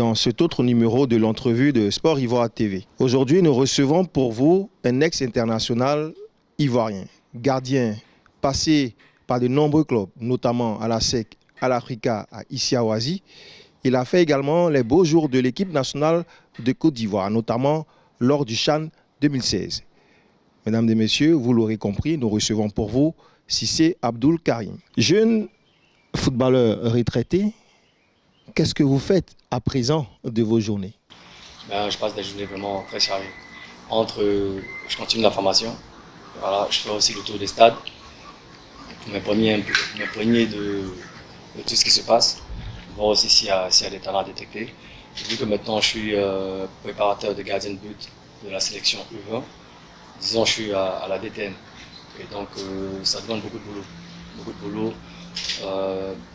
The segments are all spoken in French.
dans cet autre numéro de l'entrevue de Sport Ivoire TV. Aujourd'hui, nous recevons pour vous un ex-international ivoirien, gardien passé par de nombreux clubs, notamment à la SEC, à l'Africa, à Issiaoisi. Il a fait également les beaux jours de l'équipe nationale de Côte d'Ivoire, notamment lors du CHAN 2016. Mesdames et messieurs, vous l'aurez compris, nous recevons pour vous Cissé Abdoul Karim. Jeune footballeur retraité, qu'est-ce que vous faites à présent de vos journées? Je passe des journées vraiment très chargées. Je continue la formation. Voilà, je fais aussi le tour des stades pour m'imprégner de tout ce qui se passe, voir aussi s'il y a des talents à détecter. Vu que maintenant je suis préparateur de gardien de but de la sélection U20, disons je suis à la DTN. Et donc ça demande beaucoup de boulot. Beaucoup de boulot.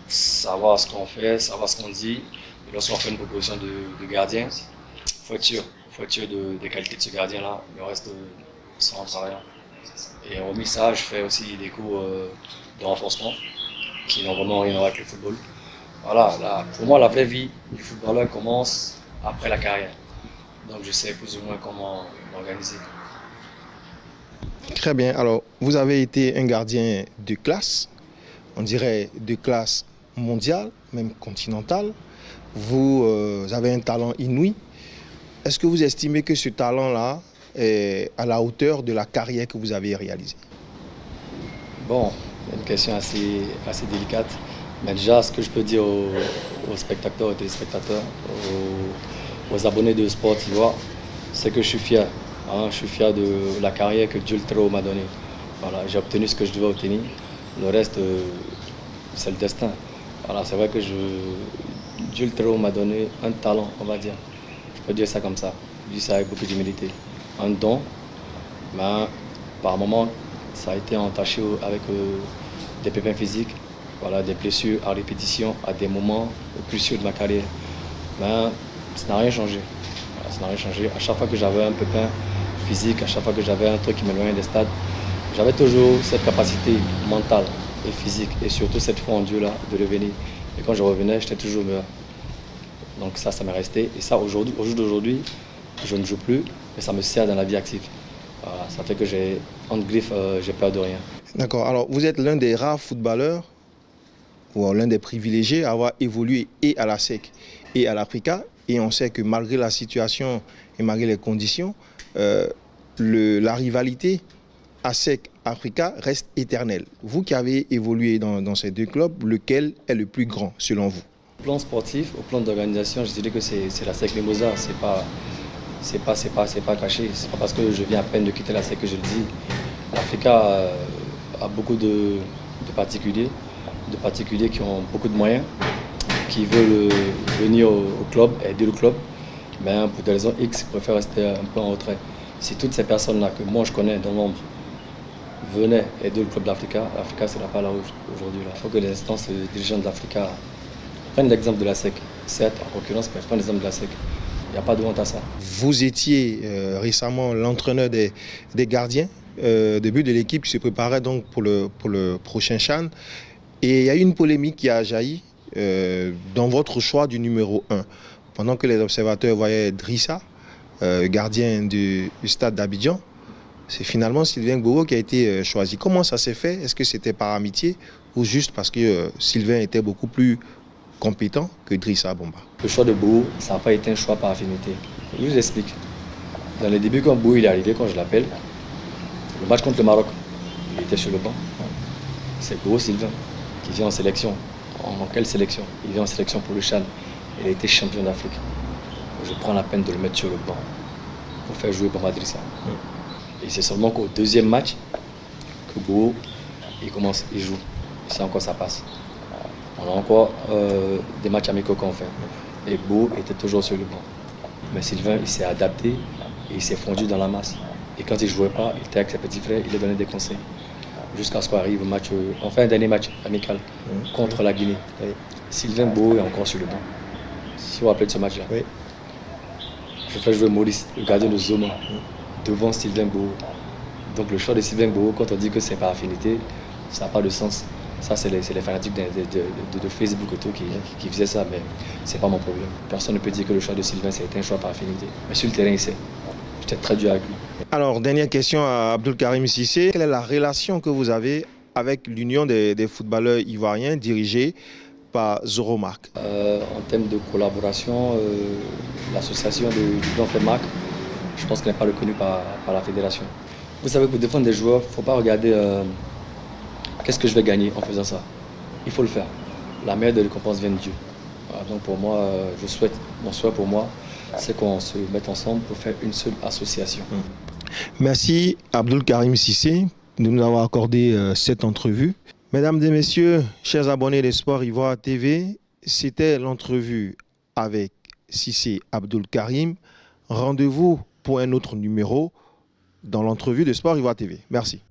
Savoir ce qu'on fait, savoir ce qu'on dit. Et lorsqu'on fait une proposition de gardien, il faut être sûr des qualités de ce gardien-là. Le reste sera en travaillant. Et hormis ça, je fais aussi des cours de renforcement qui n'ont vraiment rien à voir avec le football. Voilà, pour moi, la vraie vie du footballeur commence après la carrière. Donc je sais plus ou moins comment m'organiser. Très bien. Alors, vous avez été un gardien de classe, on dirait de classe mondiale, même continentale. Vous avez un talent inouï. Est-ce que vous estimez que ce talent-là est à la hauteur de la carrière que vous avez réalisée? Bon, c'est une question assez délicate. Mais déjà, ce que je peux dire aux spectateurs, aux téléspectateurs, aux abonnés de Sport Ivoire, c'est que je suis fier. Je suis fier de la carrière que Dieu le Très-Haut m'a donnée. Voilà, j'ai obtenu ce que je devais obtenir. Le reste, c'est le destin. Voilà, c'est vrai que Dieu le Très-Haut m'a donné un talent, on va dire. Je peux dire ça comme ça. Je dis ça avec beaucoup d'humilité. Un don, mais par moments, ça a été entaché avec des pépins physiques, voilà, des blessures à répétition à des moments cruciaux de ma carrière. Mais ça n'a rien changé. Voilà, ça n'a rien changé. À chaque fois que j'avais un pépin physique, à chaque fois que j'avais un truc qui m'éloignait des stades, j'avais toujours cette capacité mentale et physique, et surtout cette foi en Dieu-là, de revenir. Et quand je revenais, j'étais toujours meilleur. Donc ça m'est resté. Et ça, au jour d'aujourd'hui, je ne joue plus, mais ça me sert dans la vie active. Voilà, ça fait que entre griffes, j'ai peur de rien. D'accord. Alors, vous êtes l'un des rares footballeurs, ou l'un des privilégiés à avoir évolué et à la SEC et à l'Africa. Et on sait que malgré la situation et malgré les conditions, la rivalité ASEC-Africa reste éternelle. Vous qui avez évolué dans ces deux clubs, lequel est le plus grand selon vous? Au plan sportif, au plan d'organisation, je dirais que c'est la SEC Mimosa. C'est pas caché. C'est pas parce que je viens à peine de quitter la SEC que je le dis. L'Africa a beaucoup de particuliers qui ont beaucoup de moyens, qui veulent venir au club, aider le club, mais pour des raisons X, ils préfèrent rester un peu en retrait. Si toutes ces personnes-là que moi je connais dans l'ombre venaient aider le club d'Africa, l'Africa ne sera pas là aujourd'hui. Il faut que les instances dirigeantes de l'Africa prennent l'exemple de la SEC. Certes, en concurrence, mais prennent l'exemple de la SEC. Il n'y a pas de honte à ça. Vous étiez récemment l'entraîneur des gardiens de but de l'équipe qui se préparait donc pour le prochain CHAN. Et il y a eu une polémique qui a jailli dans votre choix du numéro 1. Pendant que les observateurs voyaient Drissa, gardien du stade d'Abidjan, c'est finalement Sylvain Gboro qui a été choisi. Comment ça s'est fait? Est-ce que c'était par amitié ou juste parce que Sylvain était beaucoup plus compétent que Drissa Bomba? Le choix de Gboro, ça n'a pas été un choix par affinité. Je vous explique. Dans les débuts, quand Gboro est arrivé, quand je l'appelle, le match contre le Maroc, il était sur le banc. C'est Gboro Sylvain qui vient en sélection. En quelle sélection? Il vient en sélection pour le CHAN. Il a été champion d'Afrique. Je prends la peine de le mettre sur le banc pour faire jouer Bomba Drissa. Et c'est seulement qu'au deuxième match que Gboro, il joue. C'est encore ça passe. On a encore des matchs amicaux qu'on fait. Et Gboro était toujours sur le banc. Mais Sylvain, il s'est adapté et il s'est fondu dans la masse. Et quand il ne jouait pas, il était avec ses petits frères, il lui donnait des conseils. Jusqu'à ce qu'on arrive au match, on fait un dernier match amical contre la Guinée. Sylvain Gboro est encore sur le banc. Si vous vous rappelez de ce match-là. Oui. Je fais jouer Maurice, le gardien de Zoma, devant Sylvain Gboro. Donc le choix de Sylvain Gboro, quand on dit que c'est par affinité, ça n'a pas de sens. Ça, c'est les fanatiques de Facebook et tout qui faisaient ça, mais c'est pas mon problème. Personne ne peut dire que le choix de Sylvain, c'était un choix par affinité. Mais sur le terrain, il sait. J'étais très dur avec lui. Alors, dernière question à Abdul Karim Cissé. Quelle est la relation que vous avez avec l'Union des footballeurs ivoiriens dirigée par Zoromark? En termes de collaboration, l'association du Blanc Marc, je pense qu'elle n'est pas reconnue par la fédération. Vous savez, pour défendre des joueurs, il ne faut pas regarder qu'est-ce que je vais gagner en faisant ça. Il faut le faire. La meilleure des récompenses vient de Dieu. Voilà, donc pour moi, mon souhait pour moi, c'est qu'on se mette ensemble pour faire une seule association. Merci Abdul Karim Cissé de nous avoir accordé cette entrevue. Mesdames et messieurs, chers abonnés des Sports Ivoire TV, c'était l'entrevue avec Cissé Abdul Karim. Rendez-vous pour un autre numéro dans l'entrevue de Sports Ivoire TV. Merci.